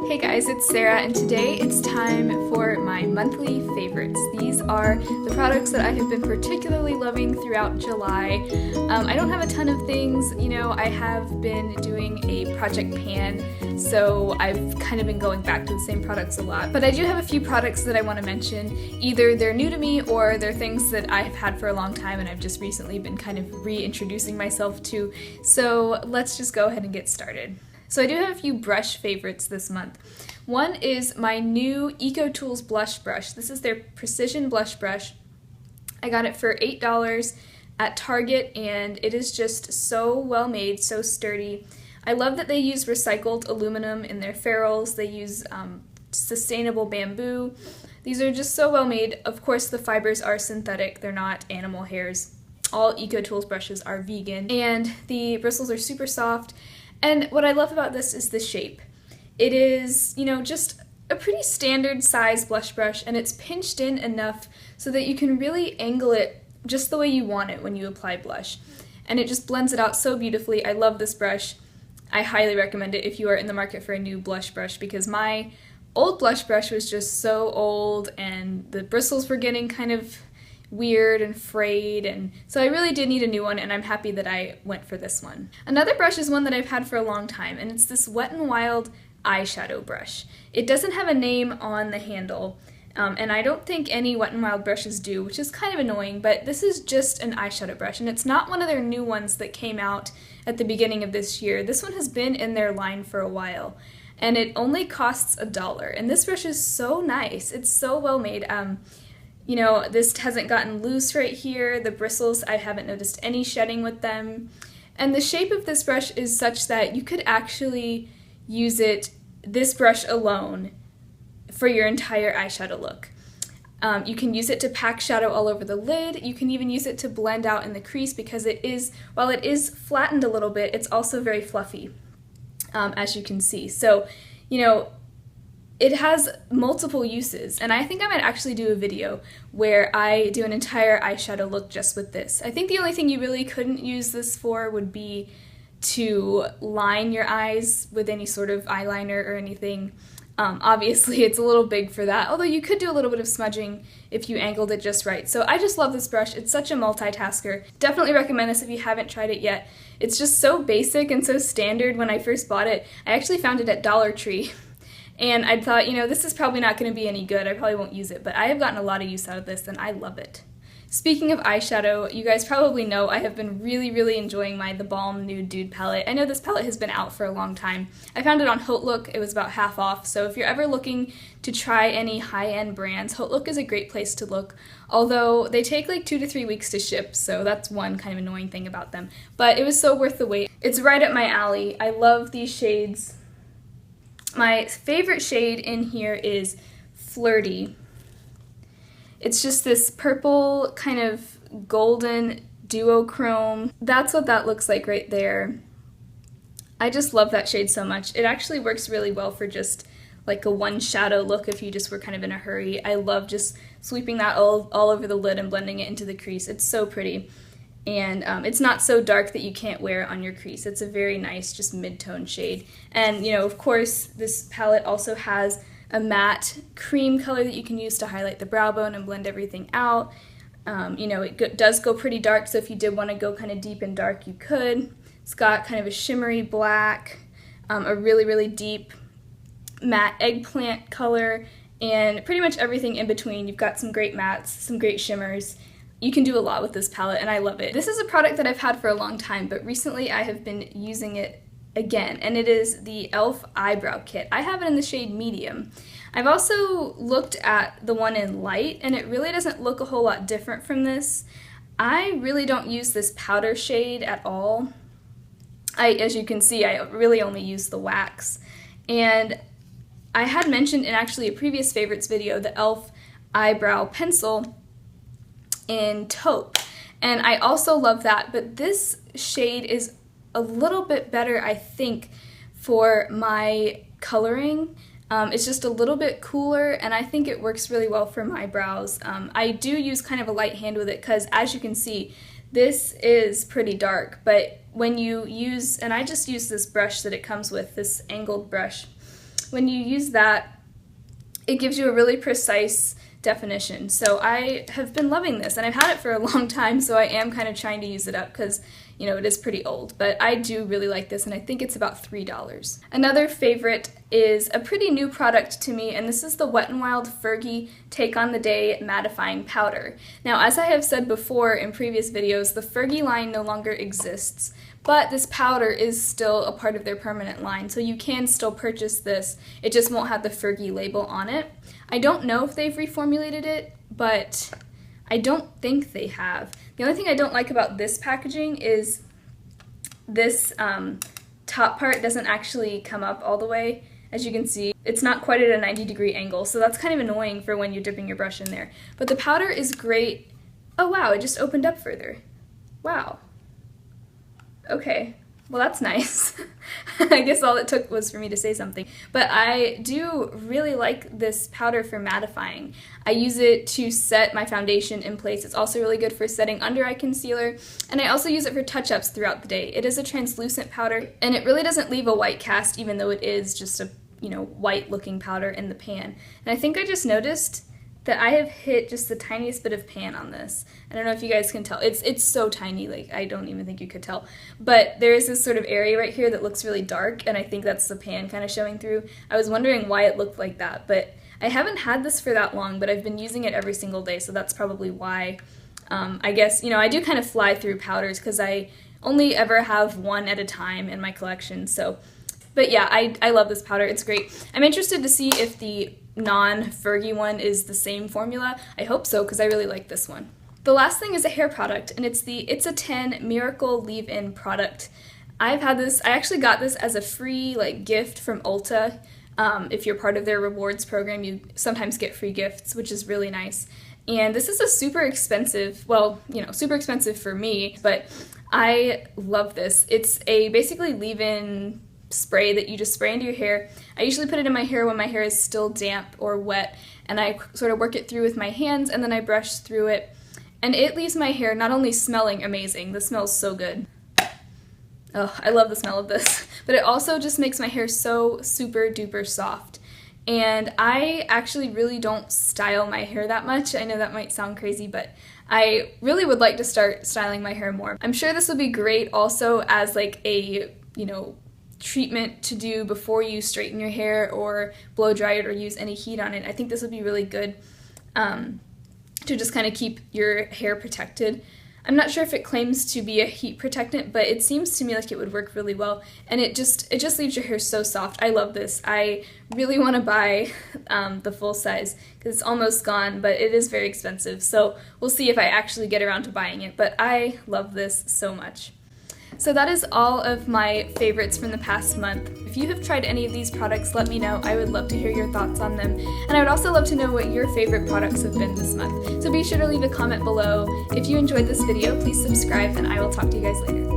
Hey guys, it's Sarah, and today it's time for my monthly favorites. These are the products that I have been particularly loving throughout July. I don't have a ton of things, I have been doing a project pan, so I've kind of been going back to the same products a lot. But I do have a few products that I want to mention. Either they're new to me or they're things that I've had for a long time and I've just recently been kind of reintroducing myself to. So let's just go ahead and get started. So I do have a few brush favorites this month. One is my new EcoTools blush brush. This is their precision blush brush. I got it for $8 at Target, and it is just so well made, so sturdy. I love that they use recycled aluminum in their ferrules. They use sustainable bamboo. These are just so well made. Of course, the fibers are synthetic. They're not animal hairs. All EcoTools brushes are vegan, and the bristles are super soft. And what I love about this is the shape. It is, just a pretty standard size blush brush, and it's pinched in enough so that you can really angle it just the way you want it when you apply blush. And it just blends it out so beautifully. I love this brush. I highly recommend it if you are in the market for a new blush brush, because my old blush brush was just so old and the bristles were getting kind of weird and frayed, and so I really did need a new one, and I'm happy that I went for this one. Another brush is one that I've had for a long time, and it's this Wet n Wild eyeshadow brush. It doesn't have a name on the handle, and I don't think any Wet n Wild brushes do, which is kind of annoying, but this is just an eyeshadow brush, and it's not one of their new ones that came out at the beginning of this year. This one has been in their line for a while, and it only costs $1, and this brush is so nice. It's so well made. This hasn't gotten loose right here. The bristles, I haven't noticed any shedding with them. And the shape of this brush is such that you could actually use this brush alone, for your entire eyeshadow look. You can use it to pack shadow all over the lid. You can even use it to blend out in the crease, because while it is flattened a little bit, it's also very fluffy, as you can see. So, it has multiple uses, and I think I might actually do a video where I do an entire eyeshadow look just with this. I think the only thing you really couldn't use this for would be to line your eyes with any sort of eyeliner or anything. Obviously, it's a little big for that, although you could do a little bit of smudging if you angled it just right. So I just love this brush. It's such a multitasker. Definitely recommend this if you haven't tried it yet. It's just so basic and so standard. When I first bought it, I actually found it at Dollar Tree. And I thought, this is probably not going to be any good. I probably won't use it, but I have gotten a lot of use out of this, and I love it. Speaking of eyeshadow, you guys probably know I have been really, really enjoying my The Balm Nude Dude palette. I know this palette has been out for a long time. I found it on Haute Look. It was about half off, so if you're ever looking to try any high-end brands, Haute Look is a great place to look, although they take like 2 to 3 weeks to ship, so that's one kind of annoying thing about them. But it was so worth the wait. It's right up my alley. I love these shades. My favorite shade in here is Flirty. It's just this purple kind of golden duochrome. That's what that looks like right there. I just love that shade so much. It actually works really well for just like a one shadow look if you just were kind of in a hurry. I love just sweeping that all over the lid and blending it into the crease. It's so pretty. And it's not so dark that you can't wear it on your crease. It's a very nice, just mid-tone shade. And, of course, this palette also has a matte cream color that you can use to highlight the brow bone and blend everything out. It does go pretty dark, so if you did want to go kind of deep and dark, you could. It's got kind of a shimmery black, a really, really deep matte eggplant color, and pretty much everything in between. You've got some great mattes, some great shimmers. You can do a lot with this palette, and I love it. This is a product that I've had for a long time, but recently I have been using it again, and it is the e.l.f. Eyebrow Kit. I have it in the shade Medium. I've also looked at the one in Light, and it really doesn't look a whole lot different from this. I really don't use this powder shade at all. As you can see, I really only use the wax. And I had mentioned in actually a previous favorites video the e.l.f. Eyebrow Pencil in Taupe, and I also love that, but this shade is a little bit better, I think, for my coloring. It's just a little bit cooler, and I think it works really well for my brows. I do use kind of a light hand with it because, as you can see, this is pretty dark, but when you use, and I just use this brush that it comes with, this angled brush, when you use that, it gives you a really precise definition. So I have been loving this, and I've had it for a long time, so I am kind of trying to use it up because, you know, it is pretty old, but I do really like this, and I think it's about $3. Another favorite is a pretty new product to me, and this is the Wet n Wild Fergie Take on the Day Mattifying Powder. Now, as I have said before in previous videos, the Fergie line no longer exists, but this powder is still a part of their permanent line, so you can still purchase this. It just won't have the Fergie label on it. I don't know if they've reformulated it, but I don't think they have. The only thing I don't like about this packaging is this top part doesn't actually come up all the way. As you can see, it's not quite at a 90-degree angle, so that's kind of annoying for when you're dipping your brush in there. But the powder is great. Oh wow, it just opened up further. Wow. Okay, well that's nice. I guess all it took was for me to say something. But I do really like this powder for mattifying. I use it to set my foundation in place. It's also really good for setting under eye concealer, and I also use it for touch-ups throughout the day. It is a translucent powder, and it really doesn't leave a white cast, even though it is just a, you know, white looking powder in the pan. And I think I just noticed that I have hit just the tiniest bit of pan on this. I don't know if you guys can tell. It's so tiny, like I don't even think you could tell. But there is this sort of area right here that looks really dark, and I think that's the pan kind of showing through. I was wondering why it looked like that, but I haven't had this for that long, but I've been using it every single day, so that's probably why. I guess, you know, I do kind of fly through powders because I only ever have one at a time in my collection, so. But yeah, I love this powder. It's great. I'm interested to see if the non-Fergie one is the same formula. I hope so, because I really like this one. The last thing is a hair product, and it's the It's a 10 Miracle Leave-In product. I've had this, I actually got this as a free like gift from Ulta. If you're part of their rewards program, you sometimes get free gifts, which is really nice. And this is a super expensive, well, you know, super expensive for me, but I love this. It's a basically leave-in spray that you just spray into your hair. I usually put it in my hair when my hair is still damp or wet, and I sort of work it through with my hands, and then I brush through it, and it leaves my hair not only smelling amazing, the smells so good. Oh, I love the smell of this, but it also just makes my hair so super duper soft. And I actually really don't style my hair that much. I know that might sound crazy, but I really would like to start styling my hair more. I'm sure this would be great also as like a, you know, treatment to do before you straighten your hair or blow dry it or use any heat on it. I think this would be really good to just kind of keep your hair protected. I'm not sure if it claims to be a heat protectant, but it seems to me like it would work really well, and it just leaves your hair so soft. I love this. I really want to buy the full size because it's almost gone, but it is very expensive, so we'll see if I actually get around to buying it, but I love this so much. So that is all of my favorites from the past month. If you have tried any of these products, let me know. I would love to hear your thoughts on them. And I would also love to know what your favorite products have been this month. So be sure to leave a comment below. If you enjoyed this video, please subscribe, and I will talk to you guys later.